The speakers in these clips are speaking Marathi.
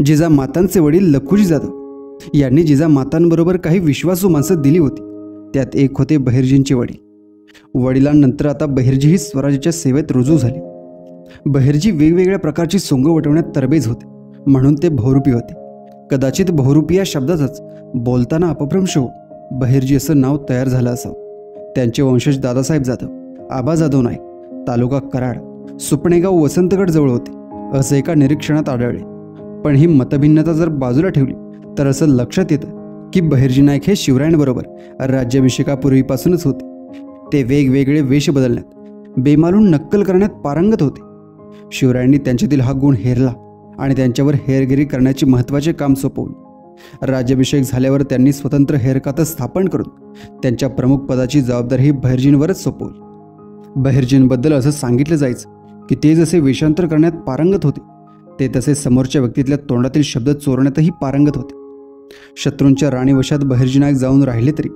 जिजामातांचे वडील लखुजी जाधव यांनी जिजामातांबरोबर काही विश्वासू माणसं दिली होती. त्यात एक होते बहिर्जींचे वडील. वडिलांनंतर आता बहिर्जीही स्वराज्याच्या सेवेत रुजू झाले. बहिर्जी वेगवेगळ्या प्रकारची सोंग वटवण्यात तरबेज होते, म्हणून ते बहुरूपी होते. कदाचित बहुरूपी या शब्दातच बोलताना अपभ्रंश होऊन बहिर्जी असं नाव तयार झालं असावं. त्यांचे वंशज दादासाहेब जाधव, आबा जाधव नाईक, तालुका कराड, सुपणेगाव, वसंतगड जवळ होते असं एका निरीक्षणात आढळले. पण ही मतभिन्नता जर बाजूला ठेवली तर असं लक्षात येतं की बहिर्जी नाईक हे शिवरायांबरोबर राज्याभिषेकापूर्वीपासूनच होते. ते वेगवेगळे वेश बदलण्यात, बेमालून नक्कल करण्यात पारंगत होते. शिवरायांनी त्यांच्यातील हा गुण हेरला आणि त्यांच्यावर हेरगिरी करण्याचे महत्त्वाचे काम सोपवले. राज्याभिषेक झाल्यावर त्यांनी स्वतंत्र हेरखातं स्थापन करून त्यांच्या प्रमुख पदाची जबाबदारी बहिर्जींवरच सोपवली. बहिर्जींबद्दल असं सांगितलं जायचं की ते जसे वेषांतर करण्यात पारंगत होते, ते तसे समोरच्या व्यक्तीतल्या तोंडातील शब्द चोरण्यातही पारंगत होते. शत्रूंच्या राणीवशात बहिर्जी नाईक जाऊन राहिले तरी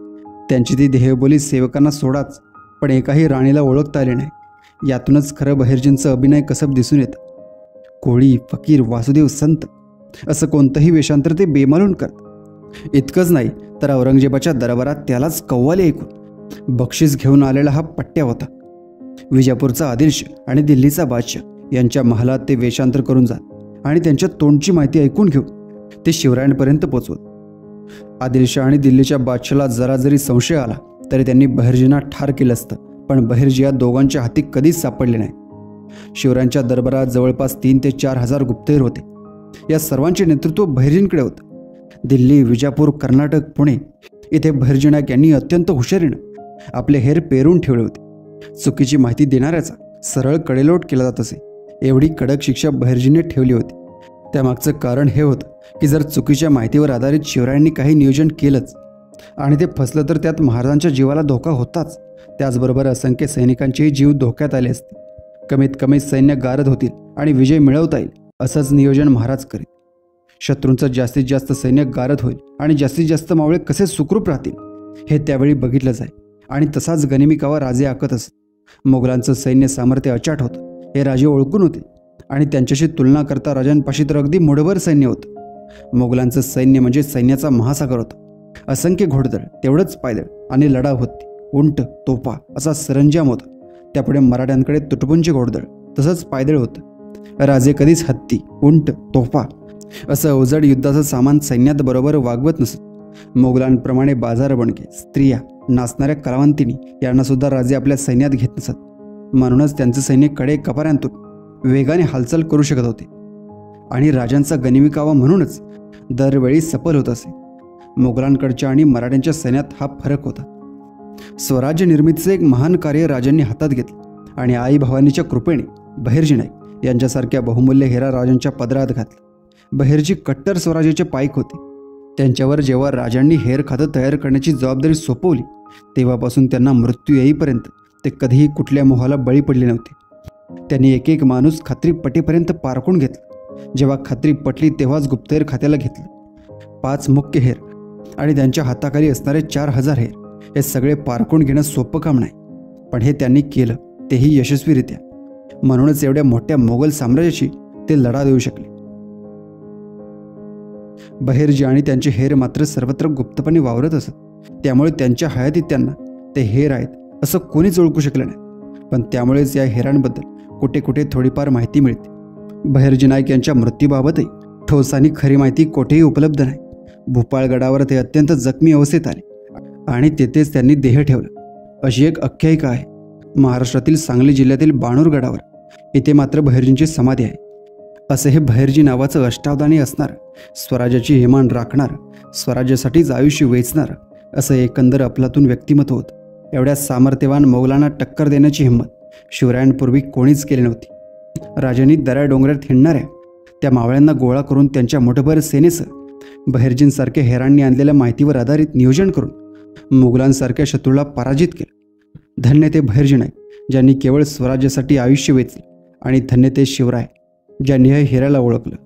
त्यांची ती देहबोली सेवकांना सोडाच, पण एकाही राणीला ओळखता आले नाही. यातूनच खरं बहिर्जींचं अभिनय कसब दिसून येतं. कोळी, फकीर, वासुदेव, संत असं कोणतंही वेषांतर ते बेमालून करत. इतकंच नाही तर औरंगजेबाच्या दरबारात त्यालाच कव्वाली ऐकून बक्षीस घेऊन आलेला हा पट्ट्या होता. विजापूरचा आदिलशाह आणि दिल्लीचा बादशाह यांच्या महालात ते वेषांतर करून जात आणि त्यांच्या तोंडची माहिती ऐकून घेऊन ते शिवरायांपर्यंत पोचवत. आदिलशाह आणि दिल्लीच्या बादशाला जरा जरी संशय आला तरी त्यांनी बहिर्जींना ठार केलं असतं, पण बहिर्जी या दोघांच्या हाती कधीच सापडले नाही. शिवरायांच्या दरबारात जवळपास 3 ते 4 हजार गुप्तहेर होते. या सर्वांचे नेतृत्व बहिर्जींकडे होतं. दिल्ली, विजापूर, कर्नाटक, पुणे इथे बहिर्जी नाईक यांनी अत्यंत हुशारीनं आपले हेर पेरून ठेवले होते. चुकीची माहिती देणाऱ्याचा सरळ कडेलोट केला जात असे, एवढी कडक शिक्षा बहिर्जींनी ठेवली होती. त्यामागचं कारण हे होतं की जर चुकीच्या माहितीवर आधारित शिवरायांनी काही नियोजन केलंच आणि ते फसलं तर त्यात महाराजांच्या जीवाला धोका होताच, त्याचबरोबर असंख्य सैनिकांचेही जीव धोक्यात आले असते. कमीत कमी सैन्य गारद होतील आणि विजय मिळवता येईल असंच नियोजन महाराज करीत. शत्रूंचं जास्तीत जास्त सैन्य गारद होईल आणि जास्तीत जास्त मावळे कसे सुखरूप राहतील हे त्यावेळी बघितलं जाईल आणि तसाच गनिमिकावा राजे आखत असत. मोगलांचं सैन्य सामर्थ्य अचाट होतं हे राजे ओळखून होते आणि त्यांच्याशी तुलना करता राजांपाशी तर अगदी मुठभर सैन्य होतं. मोगलांचं सैन्य म्हणजे सैन्याचा महासागर होता. असंख्य घोडदळ, तेवढंच पायदळ आणि लढाव होती. उंट, तोफा असा सरंजाम होता. त्यापुढे मराठ्यांकडे तुटपुंचे घोडदळ तसंच पायदळ होतं. राजे कधीच हत्ती, उंट, तोफा असं अवजड युद्धाचं सामान सैन्यात बरोबर वागवत नसत. मोगलांप्रमाणे बाजार बणके, स्त्रिया, नाचणाऱ्या कलावंतिनी यांना सुद्धा राजे आपल्या सैन्यात घेत नसत. म्हणूनच त्यांचं सैन्य कडे कपाऱ्यांतून वेगाने हालचाल करू शकत होते आणि राजांचा गनिमिकावा म्हणूनच दरवेळी सफल होत असे. मोगलांकडच्या आणि मराठ्यांच्या सैन्यात हा फरक होता. स्वराज्य निर्मितीचे एक महान कार्य राजांनी हातात घेतलं आणि आई भवानीच्या कृपेने बहिर्जी नाईक यांच्यासारख्या बहुमूल्य हेरा राजांच्या पदरात घातला. बहिर्जी कट्टर स्वराज्याचे पाईक होते. त्यांच्यावर जेव्हा राजांनी हेर खातं तयार करण्याची जबाबदारी सोपवली तेव्हापासून त्यांना मृत्यू येईपर्यंत ते कधीही कुठल्या मोहाला बळी पडले नव्हते. त्यांनी एक एक माणूस खात्री पटेपर्यंत पारखून घेतला. जेव्हा खात्री पटली तेव्हाच गुप्तहेर खात्याला घेतलं. 5 मुख्य हेर आणि त्यांच्या हाताखाली असणारे 4000 हेर हे सगळे पारखून घेणं सोपं काम नाही, पण हे त्यांनी केलं, तेही यशस्वीरित्या. म्हणूनच एवढ्या मोठ्या मोगल साम्राज्याशी ते लढा देऊ शकले. बहिर्जी आणि त्यांचे हेर मात्र सर्वत्र गुप्तपणे वावरत असत. त्यामुळे त्यांच्या हयातीत त्यांना ते हेर आहेत असं कोणीच ओळखू शकलं नाही. पण त्यामुळेच या हेरांबद्दल कुठे कुठे थोडीफार माहिती मिळते. बहिर्जी नाईक यांच्या मृत्यूबाबतही ठोस आणि खरी माहिती कोठेही उपलब्ध नाही. भूपाळगडावर ते अत्यंत जखमी अवस्थेत आले आणि तेथेच त्यांनी देह ठेवला अशी एक आख्यायिका आहे. महाराष्ट्रातील सांगली जिल्ह्यातील बाणूर गडावर इथे मात्र बहिर्जींची समाधी आहे. असे हे बहिर्जी नावाचं अष्टावधानी असणार, स्वराज्याची हेमान राखणार, स्वराज्यासाठीच आयुष्य वेचणार असं एकंदर अफलातून व्यक्तिमत्व होतं. एवढ्या सामर्थ्यवान मोगलांना टक्कर देण्याची हिंमत शिवरायांपूर्वी कोणीच केली नव्हती. राजांनी दऱ्या डोंगरात हिंडणाऱ्या त्या मावळ्यांना गोळा करून त्यांच्या मोठभर सेनेसह बहिर्जींसारख्या हेरांनी आणलेल्या माहितीवर आधारित नियोजन करून मोगलांसारख्या शत्रूला पराजित केलं. धन्य ते बहिर्जी नाईक ज्यांनी केवळ स्वराज्यासाठी आयुष्य वेचले आणि धन्य ते शिवराय ज्यांनी हे हेराला ओळखलं.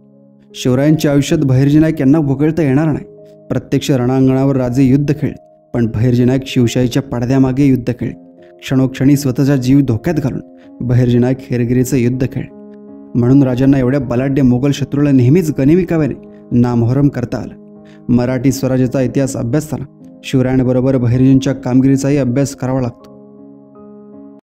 शिवरायांच्या आयुष्यात बहिर्जी नाईक यांना वगळता येणार नाही. प्रत्यक्ष रणांगणावर राजे युद्ध खेळले, पण बहिर्जी नाईक शिवशाहीच्या पडद्यामागे युद्ध खेळले. क्षणोक्षणी स्वतःचा जीव धोक्यात घालून बहिर्जी नाईक हेरगिरीचं युद्ध खेळले. म्हणून राजांना एवढ्या बलाढ्य मोगल शत्रूला नेहमीच गनिमिकाव्याने नामोहरम करता आलं. मराठी स्वराज्याचा इतिहास अभ्यासताना शिवरायांबरोबर बहिर्जींच्या कामगिरीचाही अभ्यास करावा लागतो.